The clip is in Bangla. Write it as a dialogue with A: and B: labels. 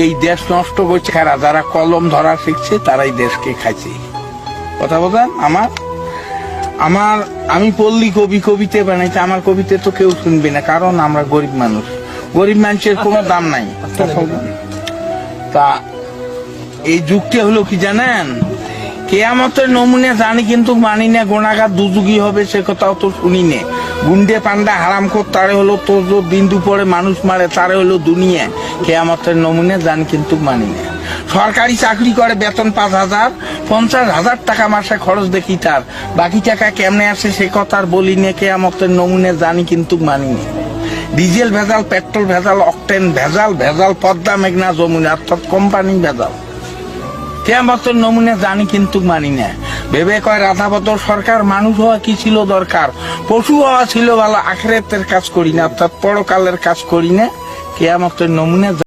A: এই দেশ নষ্ট করছে কারা? যারা কলম ধরা শিখছে তারাই দেশকে খাইছে। কথা বলেন আমি পল্লী কবিতা বানাইছি, আমার কবিতা তো কেউ শুনবে না, কারণ আমরা গরিব মানুষ, গরিব মানুষের কোনো দাম নাই। তা এই যুগটা হলো কি জানেন, কেয়ামতের নমুনা জানি কিন্তু মানি না, গোনাগার দুযুগী হবে সে কথাও তো শুনি না। গুন্ডে পান্ডা হারাম কর তারে হলো তো বিন্দু পরে মানুষ মারে তারে হলো দুনিয়া। কেয়ামতের নমুনা জানি কিন্তু মানি না। সরকারি চাকরি করে, বেতন 5,000, 50,000 টাকা মাসে খরচ দেখি তার, বাকি টাকা কেমনে আসে সে কথা আর বলি না। কেয়ামতের নমুনা জানি কিন্তু মানি না। ডিজেল ভেজাল, পেট্রোল ভেজাল, অকটেন ভেজাল, পদ্মা মেঘনা যমুনা অর্থাৎ কোম্পানি ভেজাল। কেয়ামতের নমুনা জানি কিন্তু মানি না। ভেবে কয় রাধাবত সরকার, মানুষ হওয়া কি ছিল দরকার, পশু হওয়া ছিল ভালো, আখিরাতের কাজ করি না অর্থাৎ পরকালের কাজ করি না। কেয়ামতের নমুনা